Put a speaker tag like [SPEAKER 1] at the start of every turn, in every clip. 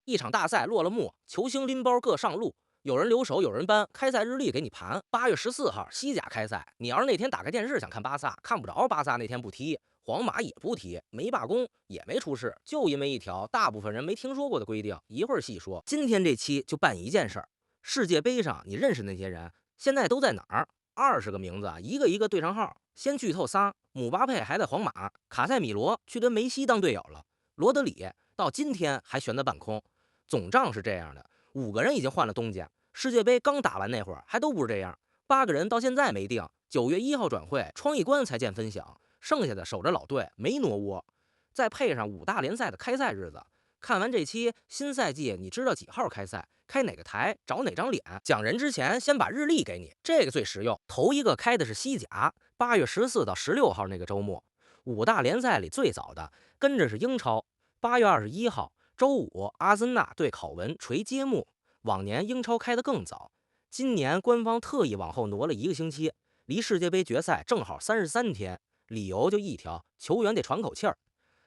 [SPEAKER 1] 一场大赛落了幕，球星拎包各上路，有人留守，有人搬，开赛日历给你盘。8月14号西甲开赛，你要是那天打开电视想看巴萨，看不着巴萨那天不踢，皇马也不踢，没罢工，也没出事，就因为一条大部分人没听说过的规定。一会儿细说。今天这期就办一件事儿，世界杯上你认识那些人，现在都在哪儿？20个名字，一个一个对上号。先剧透仨：姆巴佩还在皇马，卡塞米罗去跟梅西当队友了，罗德里到今天还悬在半空。总账是这样的：5个人已经换了东家。世界杯刚打完那会儿还都不是这样，8个人到现在没定。9月1号转会，窗一关才见分晓，剩下的守着老队没挪窝。再配上5大联赛的开赛日子，看完这期新赛季，你知道几号开赛，开哪个台，找哪张脸。讲人之前先把日历给你，这个最实用。头一个开的是西甲，8月14到16号那个周末。5大联赛里最早的跟着是英超，8月21号周五，阿森纳对考文垂揭幕。往年英超开得更早，今年官方特意往后挪了1个星期，离世界杯决赛正好33天。理由就一条，球员得喘口气儿。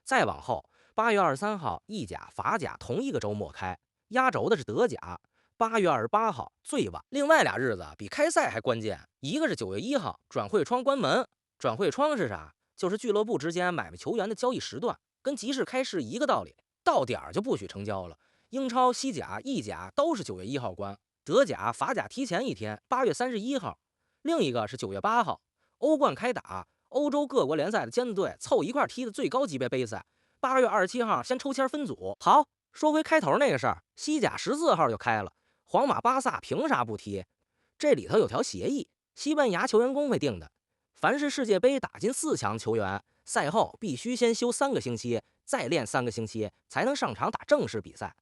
[SPEAKER 1] 再往后，8月23号意甲、法甲同一个周末开，压轴的是德甲，8月28号最晚。另外俩日子比开赛还关键，一个是9月1号转会窗关门。转会窗是啥？就是俱乐部之间买卖球员的交易时段，跟集市开市一个道理，到点儿就不许成交了。英超、西甲、意甲都是9月1号关，德甲、法甲提前一天，8月31号。另一个是9月8号，欧冠开打，欧洲各国联赛的尖子队凑一块踢的最高级别杯赛。8月27号先抽签分组。好，说回开头那个事儿，西甲14号就开了，皇马、巴萨凭啥不踢？这里头有条协议，西班牙球员工会定的，凡是世界杯打进4强球员，赛后必须先休3个星期，再练3个星期，才能上场打正式比赛。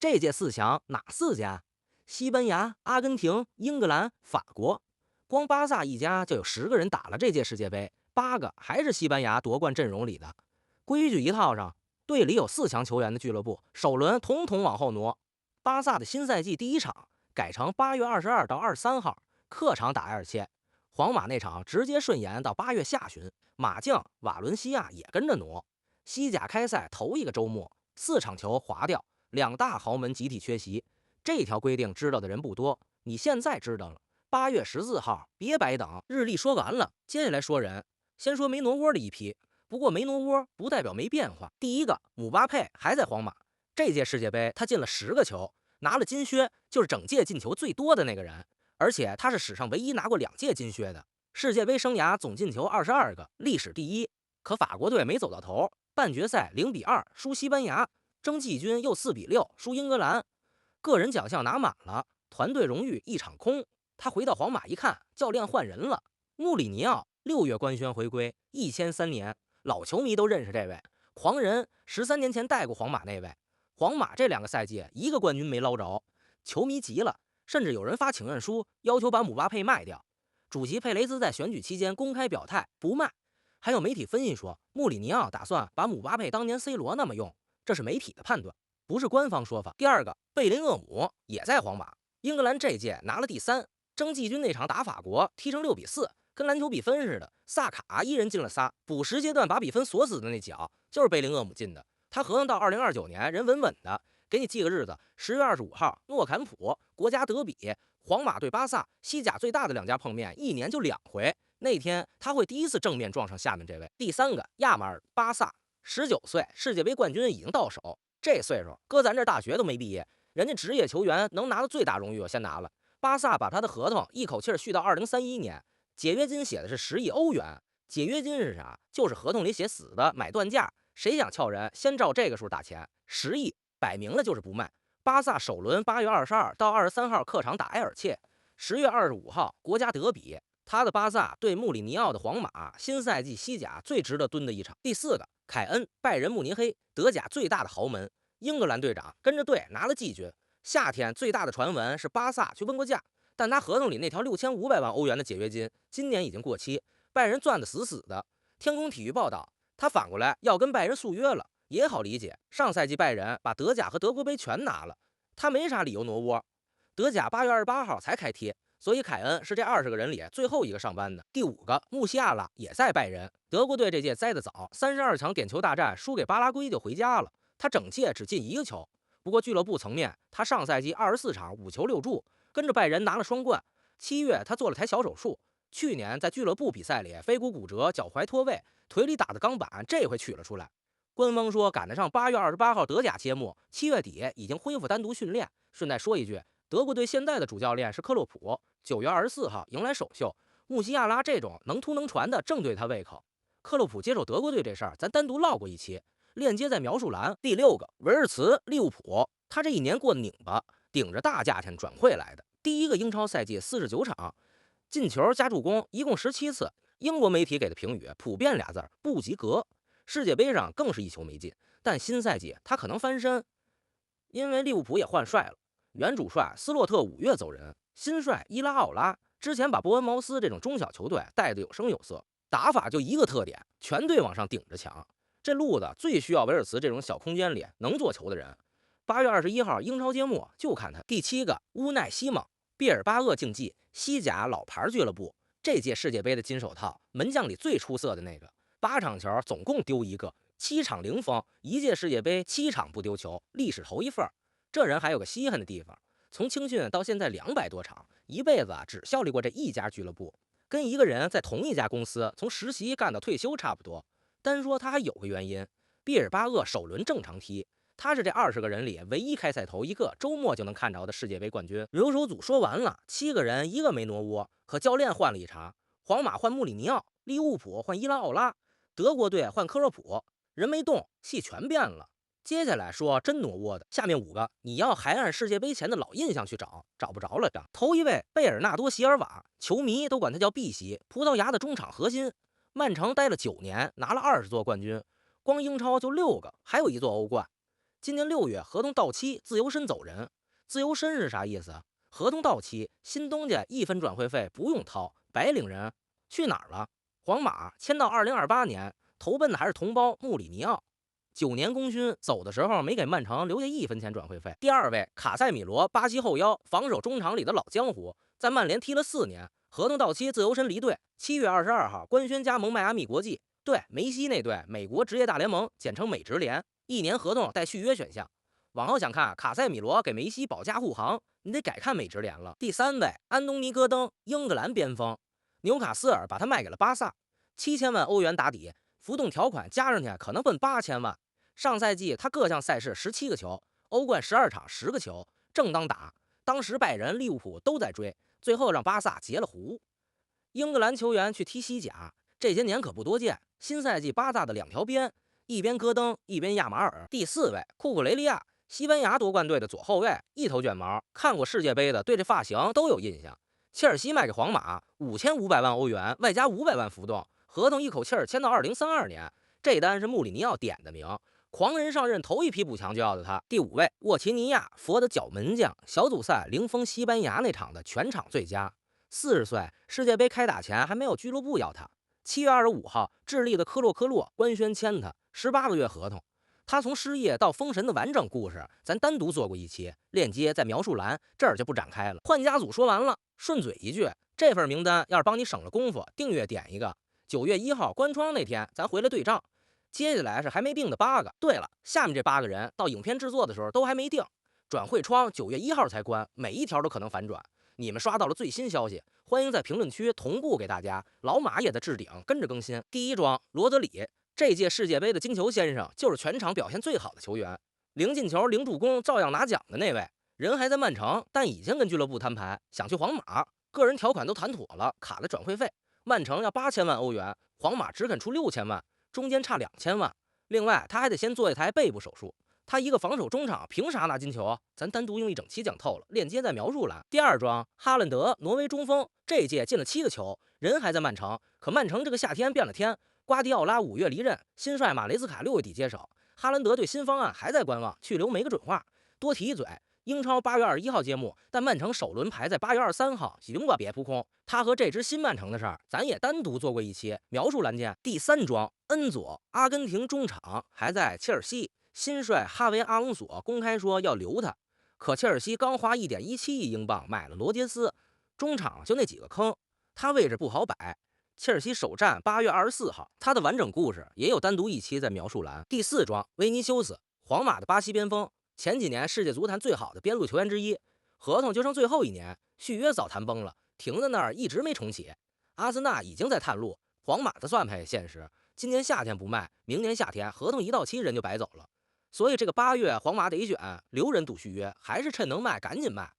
[SPEAKER 1] 这届4强哪4家？西班牙、阿根廷、英格兰、法国。光巴萨一家就有10个人打了这届世界杯，8个还是西班牙夺冠阵容里的。规矩一套上，队里有4强球员的俱乐部，首轮统统往后挪。巴萨的新赛季第一场改成8月22到23号，客场打埃尔切。皇马那场直接顺延到8月下旬，马竞、瓦伦西亚也跟着挪。西甲开赛头一个周末，4场球划掉，2大豪门集体缺席。这条规定知道的人不多，你现在知道了。8月14号，别白等。日历说完了，接下来说人。先说没挪窝的一批，不过没挪窝不代表没变化。第一个，姆巴佩还在皇马，这届世界杯他进了10个球，拿了金靴，就是整届进球最多的那个人。而且他是史上唯一拿过2届金靴的，世界杯生涯总进球22个，历史第一。可法国队没走到头，半决赛0-2输西班牙，争季军又4-6输英格兰。个人奖项拿满了，团队荣誉一场空。他回到皇马一看，教练换人了，穆里尼奥6月官宣回归，一签3年，老球迷都认识这位狂人，13年前带过皇马那位。皇马这2个赛季1个冠军没捞着，球迷急了，甚至有人发请愿书要求把姆巴佩卖掉。主席佩雷兹在选举期间公开表态不卖。还有媒体分析说，穆里尼奥打算把姆巴佩当年 C 罗那么用，这是媒体的判断，不是官方说法。第二个，贝林厄姆也在皇马，英格兰这届拿了第3，争季军那场打法国踢成6-4，跟篮球比分似的，萨卡一人进了仨，补时阶段把比分锁死的那脚就是贝林厄姆进的。他合同到2029年，人稳稳的。给你记个日子，10月25号，诺坎普国家德比，皇马对巴萨，西甲最大的2家碰面，一年就2回。那天他会第一次正面撞上下面这位。第3个，亚马尔，巴萨，19岁，世界杯冠军已经到手。这岁数，搁咱这大学都没毕业，人家职业球员能拿的最大荣誉我先拿了。巴萨把他的合同一口气续到2031年，解约金写的是10亿欧元。解约金是啥？就是合同里写死的买断价，谁想撬人，先照这个数打钱，10亿，摆明了就是不卖。巴萨首轮8月22到23号客场打埃尔切，10月25号国家德比，他的巴萨对穆里尼奥的皇马，新赛季西甲最值得蹲的一场。第4个，凯恩，拜仁慕尼黑，德甲最大的豪门，英格兰队长，跟着队拿了季军。夏天最大的传闻是巴萨去问过价，但他合同里那条6500万欧元的解约金，今年已经过期，拜仁攥得死死的。天空体育报道，他反过来要跟拜仁速约了，也好理解。上赛季拜仁把德甲和德国杯全拿了，他没啥理由挪窝。德甲8月28号才开踢，所以凯恩是这20个人里最后一个上班的。第5个，穆西亚拉也在拜仁，德国队这届栽得早，32强点球大战输给巴拉圭就回家了，他整届只进1个球。不过俱乐部层面，他上赛季24场5球6助，跟着拜仁拿了双冠。7月他做了台小手术，去年在俱乐部比赛里腓骨骨折，脚踝脱位，腿里打的钢板这回取了出来。官方说赶得上8月28号德甲揭幕，7月底已经恢复单独训练。顺带说一句，德国队现在的主教练是克洛普，9月24号迎来首秀。穆西亚拉这种能突能传的正对他胃口。克洛普接手德国队这事儿，咱单独唠过一期，链接在描述栏。第6个，维尔茨利物浦，他这一年过得拧巴，顶着大价钱转会来的。第一个英超赛季49场，进球加助攻一共17次。英国媒体给的评语普遍俩字儿：不及格。世界杯上更是一球没进，但新赛季他可能翻身，因为利物浦也换帅了，原主帅斯洛特5月走人，新帅伊拉奥拉之前把伯恩茅斯这种中小球队带得有声有色，打法就一个特点，全队往上顶着抢。这路子最需要维尔茨这种小空间里能做球的人。8月21号英超揭幕，就看他。第7个，乌奈西蒙，毕尔巴鄂竞技，西甲老牌俱乐部，这届世界杯的金手套，门将里最出色的那个，8场球总共丢1个，7场0封，一届世界杯7场不丢球，历史头一份。这人还有个稀罕的地方，从青训到现在200多场，一辈子只效力过这一家俱乐部，跟一个人在同一家公司从实习干到退休差不多。单说他还有个原因，毕尔巴鄂首轮正常踢，他是这20个人里唯一开赛头一个周末就能看着的世界杯冠军。留守组说完了，7个人一个没挪窝，可教练换了一茬，皇马换穆里尼奥，利物浦换伊拉奥拉，德国队换科洛普，人没动，戏全变了。接下来说真挪窝的，下面5个你要还按世界杯前的老印象去找，找不着了的。头一位贝尔纳多·席尔瓦，球迷都管他叫 B 席，葡萄牙的中场核心，曼城待了9年，拿了20座冠军，光英超就6个，还有1座欧冠。今年6月合同到期，自由身走人。自由身是啥意思？合同到期，新东家1分转会费不用掏，白领人。去哪儿了？皇马签到2028年，投奔的还是同胞穆里尼奥。9年功勋，走的时候没给曼城留下1分钱转会费。第2位卡塞米罗，巴西后腰，防守中场里的老江湖，在曼联踢了4年，合同到期，自由身离队。7月22号官宣加盟迈阿密国际，对，梅西那队，美国职业大联盟，简称美职联，1年合同带续约选项。往后想看卡塞米罗给梅西保驾护航，你得改看美职联了。第3位安东尼戈登，英格兰边锋，纽卡斯尔把他卖给了巴萨，7000万欧元打底，浮动条款加上去可能奔8000万。上赛季他各项赛事17个球，欧冠12场10个球，正当打。当时拜仁、利物浦都在追，最后让巴萨截了胡。英格兰球员去踢西甲，这些年可不多见。新赛季巴萨的2条边，一边戈登，一边亚马尔。第4位库库雷利亚，西班牙夺冠队的左后卫，一头卷毛，看过世界杯的对这发型都有印象。切尔西卖给皇马5500万欧元，外加500万浮动，合同一口气签到2032年。这单是穆里尼奥点的名。狂人上任头一批补强就要的他。第5位沃齐尼亚，佛的脚门将，小组赛零封西班牙那场的全场最佳。40岁，世界杯开打前还没有俱乐部要他。7月25号，智利的科洛官宣签他18个月合同。他从失业到封神的完整故事，咱单独做过一期，链接在描述栏，这儿就不展开了。换家组说完了，顺嘴一句，这份名单要是帮你省了功夫，订阅点一个。9月1号关窗那天，咱回来对账。接下来是还没定的8个。对了，下面这8个人到影片制作的时候都还没定，转会窗9月1号才关，每一条都可能反转。你们刷到了最新消息，欢迎在评论区同步给大家。老马也在置顶，跟着更新。第1桩，罗德里，这届世界杯的金球先生，就是全场表现最好的球员，0进球0助攻，照样拿奖的那位。人还在曼城，但已经跟俱乐部摊牌，想去皇马，个人条款都谈妥了，卡了转会费。曼城要8000万欧元，皇马只肯出6000万。中间差2000万，另外他还得先做一台背部手术。他一个防守中场，凭啥拿金球啊？咱单独用一整期讲透了，链接在描述栏。第2桩，哈兰德，挪威中锋，这届进了7个球，人还在曼城，可曼城这个夏天变了天。瓜迪奥拉5月离任，新帅马雷斯卡6月底接手，哈兰德对新方案还在观望，去留没个准话。多提一嘴，英超8月21号揭幕，但曼城首轮排在8月23号，行吧，别扑空。他和这支新曼城的事儿，咱也单独做过一期，描述栏见。第3桩，恩佐，阿根廷中场还在切尔西，新帅哈维·阿隆索公开说要留他，可切尔西刚花1.17亿英镑买了罗杰斯，中场就那几个坑，他位置不好摆。切尔西首战8月24号，他的完整故事也有单独一期在描述栏。第4桩，维尼修斯，皇马的巴西边锋，前几年世界足坛最好的边路球员之一，合同就剩最后一年，续约早谈崩了，停在那儿一直没重启。阿森纳已经在探路，皇马的算盘也现实，今年夏天不卖，明年夏天合同一到期人就白走了。所以这个8月皇马得选留人赌续约，还是趁能卖赶紧卖。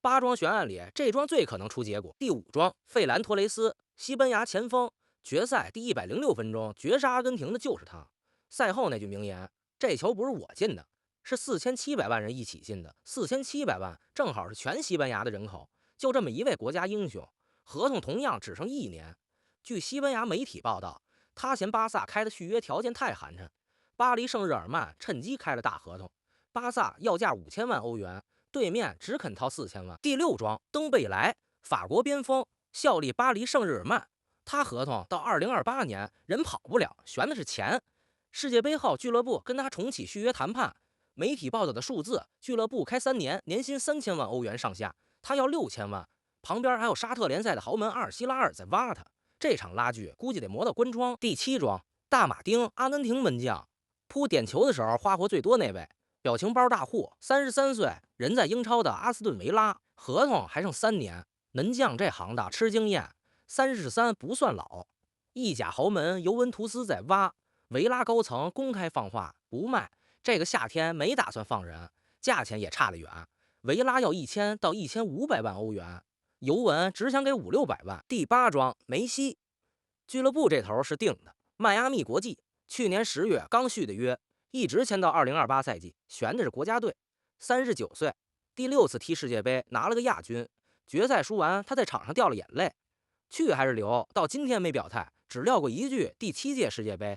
[SPEAKER 1] 8桩悬案里，这桩最可能出结果。第5桩，费兰托雷斯，西班牙前锋，决赛第106分钟绝杀阿根廷的就是他。赛后那句名言：“这球不是我进的。”是4700万人一起进的，4700万正好是全西班牙的人口，就这么一位国家英雄，合同同样只剩1年。据西班牙媒体报道，他嫌巴萨开的续约条件太寒碜，巴黎圣日耳曼趁机开了大合同，巴萨要价5000万欧元，对面只肯掏4000万。第6桩，登贝莱，法国边锋，效力巴黎圣日耳曼，他合同到2028年，人跑不了，悬的是钱。世界杯后，俱乐部跟他重启续约谈判。媒体报道的数字，俱乐部开3年，年薪3000万欧元上下，他要6000万。旁边还有沙特联赛的豪门阿尔希拉尔在挖他，这场拉锯估计得磨到关窗。第7桩，大马丁，阿根廷门将，扑点球的时候花活最多那位，表情包大户，33岁，人在英超的阿斯顿维拉，合同还剩3年。门将这行当吃经验，33不算老。意甲豪门尤文图斯在挖，维拉高层公开放话不卖。这个夏天没打算放人，价钱也差得远。维拉要1000到1500万欧元，尤文只想给500-600万。第8桩，梅西，俱乐部这头是定的，迈阿密国际，去年10月刚续的约，一直签到2028赛季，悬的是国家队。39岁，第6次踢世界杯拿了个亚军，决赛输完他在场上掉了眼泪，去还是留，到今天没表态，只撂过一句第7届世界杯。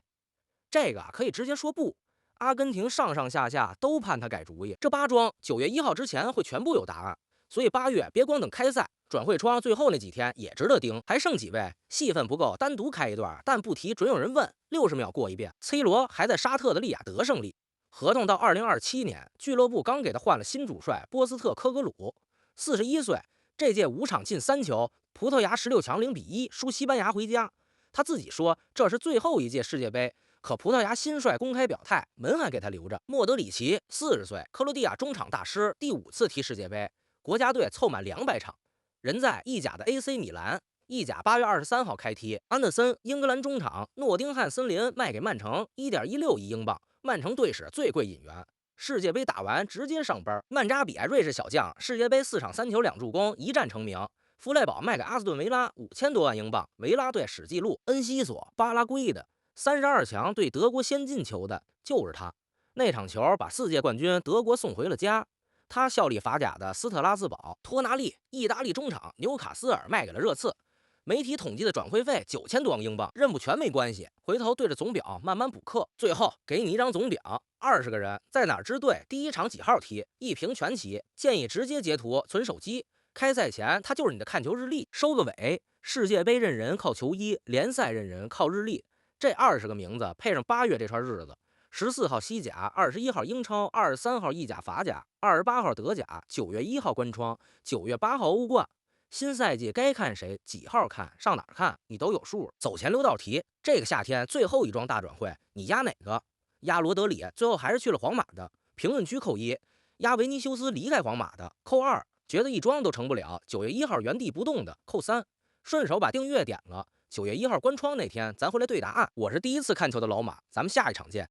[SPEAKER 1] 这个可以直接说不。阿根廷上上下下都盼他改主意。这8桩9月1号之前会全部有答案，所以8月别光等开赛，转会窗最后那几天也值得盯。还剩几位，戏份不够，单独开一段，但不提准有人问。60秒过一遍。C 罗还在沙特的利雅得胜利，合同到2027年，俱乐部刚给他换了新主帅波斯特科格鲁，41岁，这届5场进3球，葡萄牙16强0-1输西班牙回家。他自己说这是最后一届世界杯。可葡萄牙新帅公开表态，门还给他留着。莫德里奇40岁，克罗地亚中场大师，第5次踢世界杯，国家队凑满200场，人在意甲的 AC 米兰。意甲8月23号开踢。安德森，英格兰中场，诺丁汉森林卖给曼城1.16亿英镑，曼城队史最贵引援。世界杯打完直接上班。曼扎比，瑞士小将，世界杯4场3球2助攻，一战成名。弗赖堡卖给阿斯顿维拉5000多万英镑，维拉队史纪录。恩西索，巴拉圭的。32强对德国先进球的就是他，那场球把4届冠军德国送回了家。他效力法甲的斯特拉斯堡。托纳利，意大利中场，纽卡斯尔卖给了热刺，媒体统计的转会费9000多万英镑，认不全没关系，回头对着总表慢慢补课。最后给你一张总表，20个人在哪支队第1场几号踢，一屏全齐，建议直接截图存手机。开赛前他就是你的看球日历。收个尾，世界杯认人靠球衣，联赛认人靠日历。这20个名字配上8月这串日子，14号西甲，21号英超，23号意甲法甲，28号德甲，9月1号关窗，9月8号欧冠。新赛季该看谁，几号看，上哪儿看，你都有数。走前留道题，这个夏天最后一桩大转会，你压哪个？压罗德里，最后还是去了皇马的，评论区扣1；压维尼修斯离开皇马的，扣2；觉得一桩都成不了，9月1号原地不动的，扣3。顺手把订阅点了。9月1号关窗那天，咱回来对答案。我是第1次看球的老马，咱们下一场见。